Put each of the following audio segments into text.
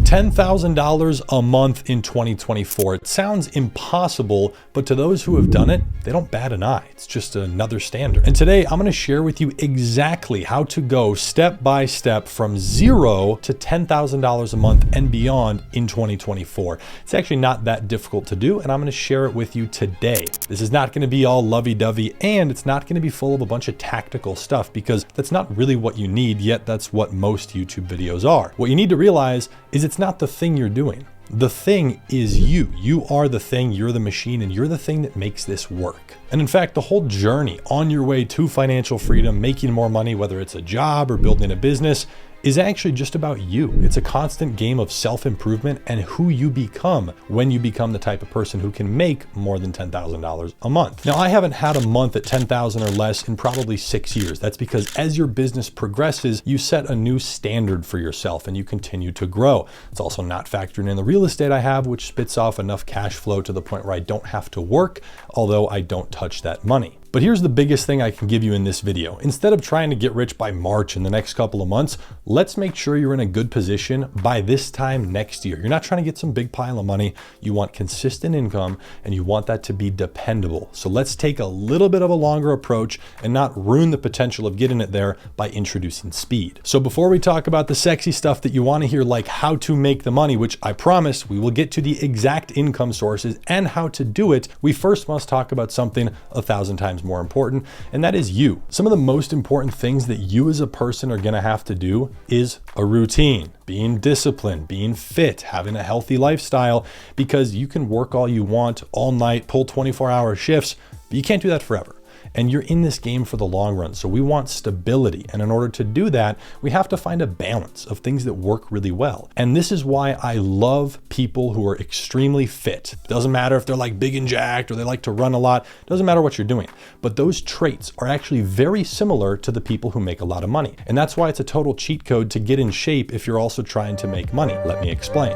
$10,000 a month in 2024. It sounds impossible, but to those who have done it, they don't bat an eye. It's just another standard. And today I'm going to share with you exactly how to go step by step from zero to $10,000 a month and beyond in 2024. It's actually not that difficult to do, and I'm going to share it with you today. This is not going to be all lovey-dovey, and it's not going to be full of a bunch of tactical stuff, because that's not really what you need, yet that's what most YouTube videos are. What you need to realize is it's not the thing you're doing. The thing is you. You are the thing, you're the machine, and you're the thing that makes this work. And in fact, the whole journey on your way to financial freedom, making more money, whether it's a job or building a business, is actually just about you. It's a constant game of self-improvement and who you become when you become the type of person who can make more than $10,000 a month. Now, I haven't had a month at 10,000 or less in probably 6 years. That's because as your business progresses, you set a new standard for yourself and you continue to grow. It's also not factoring in the real estate I have, which spits off enough cash flow to the point where I don't have to work, although I don't touch that money. But here's the biggest thing I can give you in this video. Instead of trying to get rich by March in the next couple of months, let's make sure you're in a good position by this time next year. You're not trying to get some big pile of money. You want consistent income and you want that to be dependable. So let's take a little bit of a longer approach and not ruin the potential of getting it there by introducing speed. So before we talk about the sexy stuff that you want to hear, like how to make the money, which I promise we will get to the exact income sources and how to do it, we first must talk about something 1,000 times more important, and that is you. Some of the most important things that you as a person are going to have to do is a routine, being disciplined, being fit, having a healthy lifestyle, because you can work all you want all night, pull 24-hour shifts, but you can't do that forever. And you're in this game for the long run. So we want stability. And in order to do that, we have to find a balance of things that work really well. And this is why I love people who are extremely fit. Doesn't matter if they're like big and jacked or they like to run a lot. Doesn't matter what you're doing. But those traits are actually very similar to the people who make a lot of money. And that's why it's a total cheat code to get in shape if you're also trying to make money. Let me explain.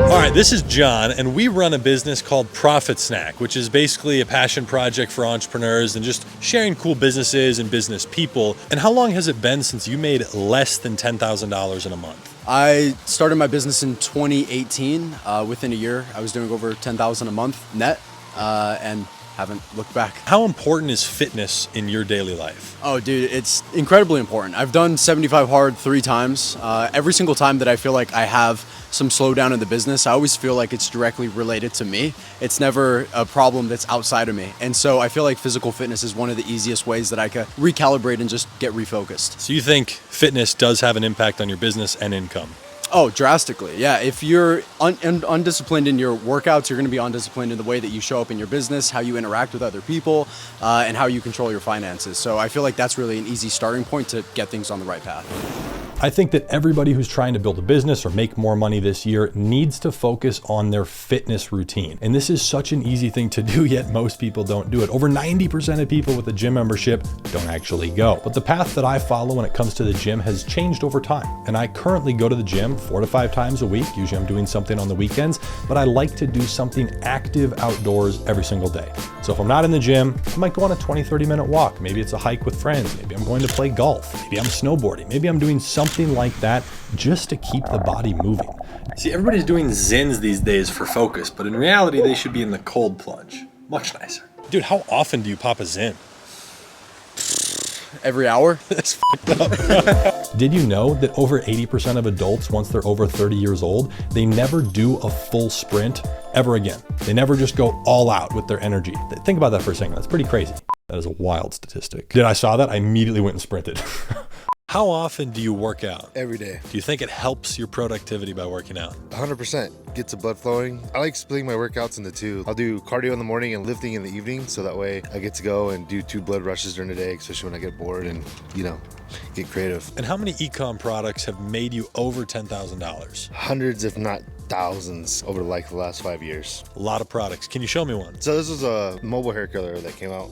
All right, this is John, and we run a business called Profit Snack, which is basically a passion project for entrepreneurs and just sharing cool businesses and business people. And how long has it been since you made less than $10,000 in a month? I started my business in 2018. Within a year, I was doing over 10,000 a month net, and haven't looked back. How important is fitness in your daily life? Oh, dude, it's incredibly important. I've done 75 hard 3 times. Every single time that I feel like I have some slowdown in the business, I always feel like it's directly related to me. It's never a problem that's outside of me. And so I feel like physical fitness is one of the easiest ways that I can recalibrate and just get refocused. So you think fitness does have an impact on your business and income? Oh, drastically. Yeah. If you're undisciplined in your workouts, you're going to be undisciplined in the way that you show up in your business, how you interact with other people, and how you control your finances. So I feel like that's really an easy starting point to get things on the right path. I think that everybody who's trying to build a business or make more money this year needs to focus on their fitness routine. And this is such an easy thing to do, yet most people don't do it. Over 90% of people with a gym membership don't actually go. But the path that I follow when it comes to the gym has changed over time. And I currently go to the gym 4 to 5 times a week. Usually I'm doing something on the weekends, but I like to do something active outdoors every single day. So if I'm not in the gym, I might go on a 20-30 minute walk. Maybe it's a hike with friends. Maybe I'm going to play golf. Maybe I'm snowboarding. Maybe I'm doing something like that just to keep the body moving. See, everybody's doing Zins these days for focus, but in reality, they should be in the cold plunge. Much nicer. Dude, how often do you pop a Zin? Every hour? That's fucked up. Did you know that over 80% of adults, once they're over 30 years old, they never do a full sprint ever again? They never just go all out with their energy. Think about that for a second. That's pretty crazy. That is a wild statistic. Did I saw that? I immediately went and sprinted. How often do you work out? Every day. Do you think it helps your productivity by working out? 100%. Gets the blood flowing. I like splitting my workouts into 2. I'll do cardio in the morning and lifting in the evening, so that way I get to go and do 2 blood rushes during the day, especially when I get bored and, get creative. And how many e-com products have made you over $10,000? Hundreds, if not thousands, over the last 5 years. A lot of products. Can you show me one? So this was a mobile hair color that came out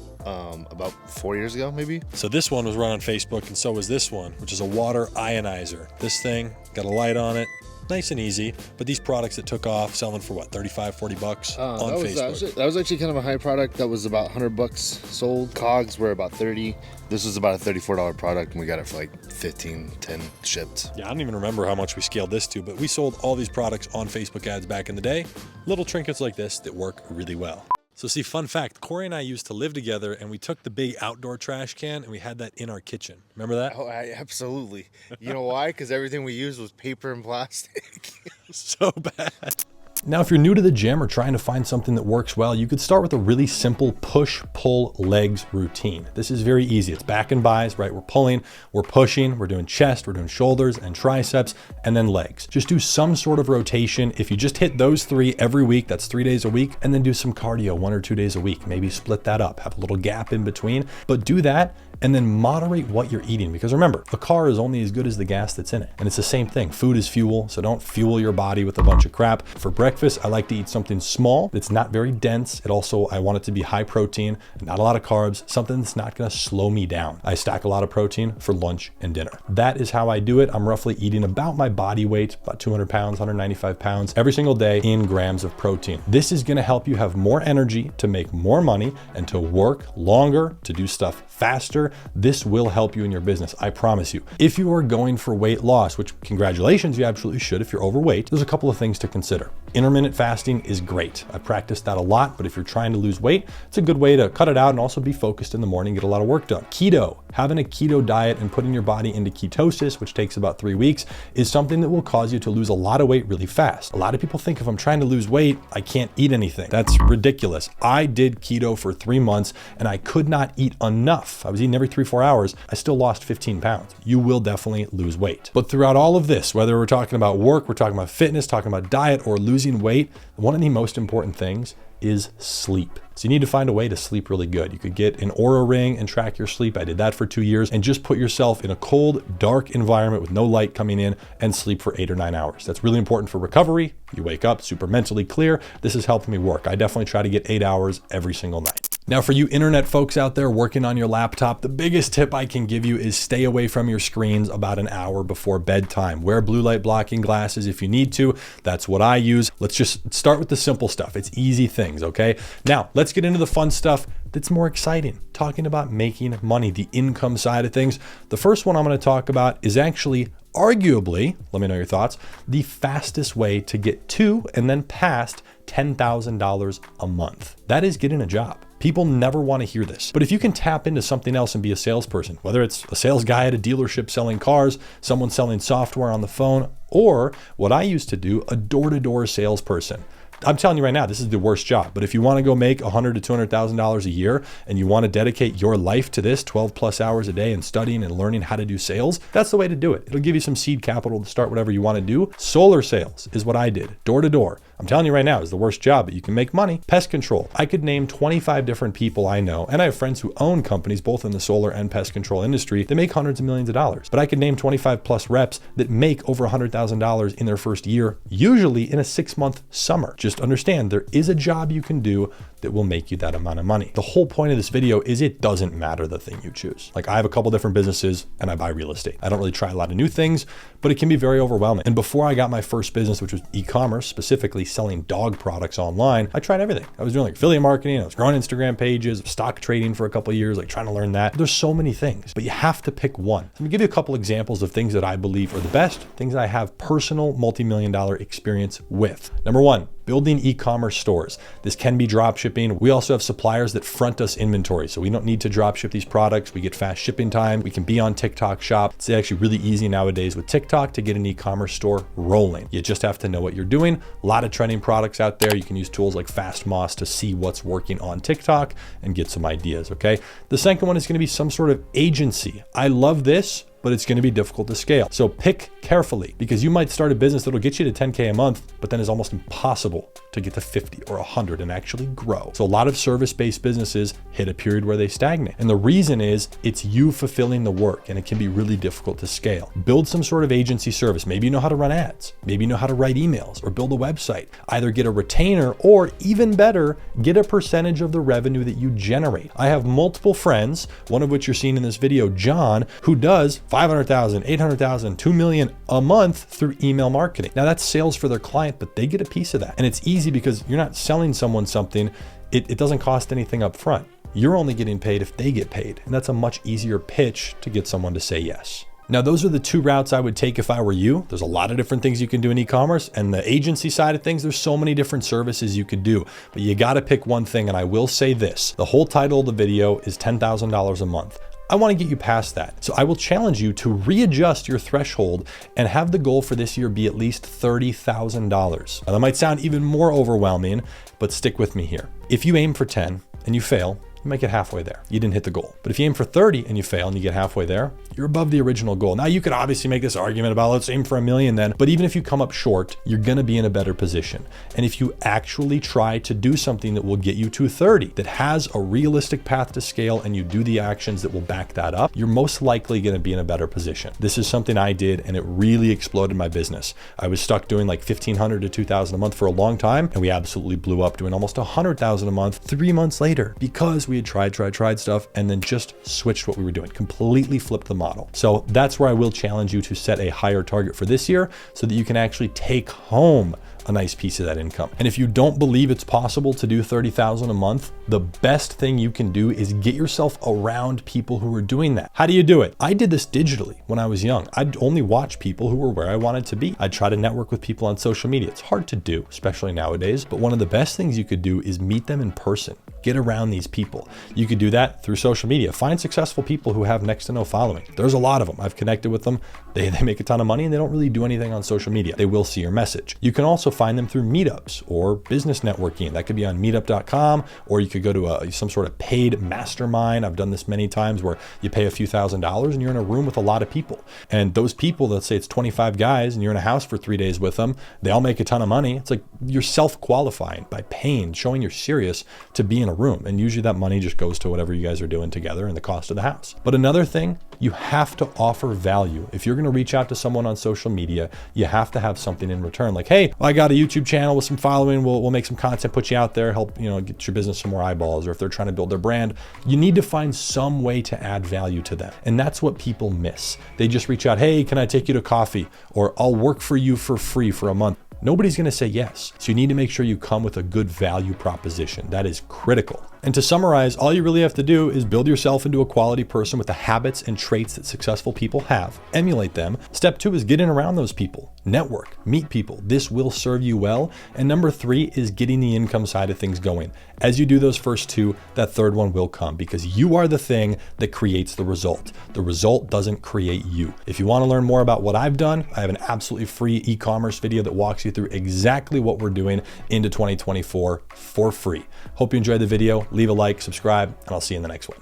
about 4 years ago, maybe. So this one was run on Facebook, and so was this one, which is a water ionizer. This thing got a light on it. Nice and easy. But these products that took off selling for what, 35, 40 bucks on Facebook. That was actually kind of a high product. That was about 100 bucks sold. Cogs were about 30. This was about a $34 product, and we got it for like 15, 10 shipped. Yeah, I don't even remember how much we scaled this to, but we sold all these products on Facebook ads back in the day. Little trinkets like this that work really well. So see, fun fact, Corey and I used to live together, and we took the big outdoor trash can and we had that in our kitchen. Remember that? Oh, absolutely. You know why? Because everything we used was paper and plastic. So bad. Now, if you're new to the gym or trying to find something that works well, you could start with a really simple push, pull, legs routine. This is very easy. It's back and buys, right? We're pulling, we're pushing, we're doing chest, we're doing shoulders and triceps, and then legs. Just do some sort of rotation. If you just hit those 3 every week, that's 3 days a week, and then do some cardio 1 or 2 days a week. Maybe split that up, have a little gap in between, but do that and then moderate what you're eating. Because remember, a car is only as good as the gas that's in it. And it's the same thing. Food is fuel, so don't fuel your body with a bunch of crap. For breakfast, I like to eat something small that's not very dense. I want it to be high protein, not a lot of carbs, something that's not gonna slow me down. I stack a lot of protein for lunch and dinner. That is how I do it. I'm roughly eating about my body weight, about 200 pounds, 195 pounds every single day in grams of protein. This is gonna help you have more energy to make more money and to work longer, to do stuff faster. This will help you in your business, I promise you. If you are going for weight loss, which congratulations, you absolutely should if you're overweight, there's a couple of things to consider. Intermittent fasting is great. I practice that a lot, but if you're trying to lose weight, it's a good way to cut it out and also be focused in the morning, get a lot of work done. Keto, having a keto diet and putting your body into ketosis, which takes about 3 weeks, is something that will cause you to lose a lot of weight really fast. A lot of people think if I'm trying to lose weight, I can't eat anything. That's ridiculous. I did keto for 3 months and I could not eat enough. I was eating every 3-4 hours. I still lost 15 pounds. You will definitely lose weight. But throughout all of this, whether we're talking about work, we're talking about fitness, talking about diet, or losing weight, one of the most important things is sleep. So you need to find a way to sleep really good. You could get an Oura ring and track your sleep. I did that for 2 years, and just put yourself in a cold, dark environment with no light coming in and sleep for 8 or 9 hours. That's really important for recovery. You wake up super mentally clear. This is helping me work. I definitely try to get 8 hours every single night. Now, for you internet folks out there working on your laptop, the biggest tip I can give you is stay away from your screens about an hour before bedtime. Wear blue light blocking glasses if you need to. That's what I use. Let's just start with the simple stuff. It's easy things, okay? Now, let's get into the fun stuff that's more exciting. Talking about making money, the income side of things. The first one I'm going to talk about is actually arguably, let me know your thoughts, the fastest way to get to and then past $10,000 a month. That is getting a job. People never want to hear this. But if you can tap into something else and be a salesperson, whether it's a sales guy at a dealership selling cars, someone selling software on the phone, or what I used to do, a door-to-door salesperson. I'm telling you right now, this is the worst job. But if you want to go make $100,000 to $200,000 a year and you want to dedicate your life to this 12 plus hours a day and studying and learning how to do sales, that's the way to do it. It'll give you some seed capital to start whatever you want to do. Solar sales is what I did, door to door. I'm telling you right now, it's the worst job, but you can make money. Pest control. I could name 25 different people I know, and I have friends who own companies both in the solar and pest control industry that make hundreds of millions of dollars. But I could name 25 plus reps that make over $100,000 in their first year, usually in a 6-month summer. Just understand there is a job you can do that will make you that amount of money. The whole point of this video is it doesn't matter the thing you choose. Like I have a couple different businesses and I buy real estate. I don't really try a lot of new things, but it can be very overwhelming. And before I got my first business, which was e-commerce, specifically selling dog products online, I tried everything. I was doing like affiliate marketing, I was growing Instagram pages, stock trading for a couple of years, like trying to learn that. There's so many things, but you have to pick one. Let me give you a couple examples of things that I believe are the best, things that I have personal multi-million-dollar experience with. Number one, building e-commerce stores. This can be drop shipping. We also have suppliers that front us inventory, so we don't need to drop ship these products. We get fast shipping time. We can be on TikTok Shop. It's actually really easy nowadays with TikTok to get an e-commerce store rolling. You just have to know what you're doing. A lot of trending products out there. You can use tools like FastMoss to see what's working on TikTok and get some ideas, okay? The second one is going to be some sort of agency. I love this, but it's going to be difficult to scale. So pick carefully, because you might start a business that'll get you to 10K a month, but then is almost impossible to get to 50 or 100 and actually grow. So a lot of service-based businesses hit a period where they stagnate. And the reason is it's you fulfilling the work, and it can be really difficult to scale. Build some sort of agency service. Maybe you know how to run ads. Maybe you know how to write emails or build a website. Either get a retainer or even better, get a percentage of the revenue that you generate. I have multiple friends, one of which you're seeing in this video, John, who does 500,000, 800,000, 2 million $1,000 a month through email marketing. Now that's sales for their client, but they get a piece of that. And it's easy because you're not selling someone something. It doesn't cost anything up front. You're only getting paid if they get paid. And that's a much easier pitch to get someone to say yes. Now, those are the two routes I would take if I were you. There's a lot of different things you can do in e-commerce, and the agency side of things, there's so many different services you could do, but you got to pick one thing. And I will say this, the whole title of the video is $10,000 a month. I want to get you past that. So I will challenge you to readjust your threshold and have the goal for this year be at least $30,000. Now that might sound even more overwhelming, but stick with me here. If you aim for 10 and you fail, you might get halfway there. You didn't hit the goal. But if you aim for 30 and you fail and you get halfway there, you're above the original goal. Now you could obviously make this argument about let's aim for $1 million then, but even if you come up short, you're gonna be in a better position. And if you actually try to do something that will get you to 30, that has a realistic path to scale, and you do the actions that will back that up, you're most likely gonna be in a better position. This is something I did and it really exploded my business. I was stuck doing like $1,500 to $2,000 a month for a long time, and we absolutely blew up doing almost $100,000 a month 3 months later because we had tried stuff and then just switched what we were doing, completely flipped the model. So that's where I will challenge you to set a higher target for this year so that you can actually take home a nice piece of that income. And if you don't believe it's possible to do $30,000 a month, the best thing you can do is get yourself around people who are doing that. How do you do it? I did this digitally when I was young. I'd only watch people who were where I wanted to be. I'd try to network with people on social media. It's hard to do, especially nowadays, but one of the best things you could do is meet them in person. Get around these people. You could do that through social media. Find successful people who have next to no following. There's a lot of them. I've connected with them. They make a ton of money and they don't really do anything on social media. They will see your message. You can also find them through meetups or business networking. That could be on meetup.com, or you could go to some sort of paid mastermind. I've done this many times where you pay a few $1,000s and you're in a room with a lot of people. And those people, let's say it's 25 guys and you're in a house for 3 days with them, they all make a ton of money. It's like you're self-qualifying by paying, showing you're serious to be in a room. And usually that money just goes to whatever you guys are doing together and the cost of the house. But another thing, you have to offer value. If you're going to reach out to someone on social media, you have to have something in return. Like, hey, I got a YouTube channel with some following. We'll make some content, put you out there, help, get your business some more eyeballs. Or if they're trying to build their brand, you need to find some way to add value to them. And that's what people miss. They just reach out, hey, can I take you to coffee? Or I'll work for you for free for a month. Nobody's going to say yes. So you need to make sure you come with a good value proposition. That is critical. And to summarize, all you really have to do is build yourself into a quality person with the habits and traits that successful people have. Emulate them. Step 2 is getting around those people. Network, meet people. This will serve you well. And number 3 is getting the income side of things going. As you do those first 2, that third one will come because you are the thing that creates the result. The result doesn't create you. If you want to learn more about what I've done, I have an absolutely free e-commerce video that walks you through exactly what we're doing into 2024 for free. Hope you enjoyed the video. Leave a like, subscribe, and I'll see you in the next one.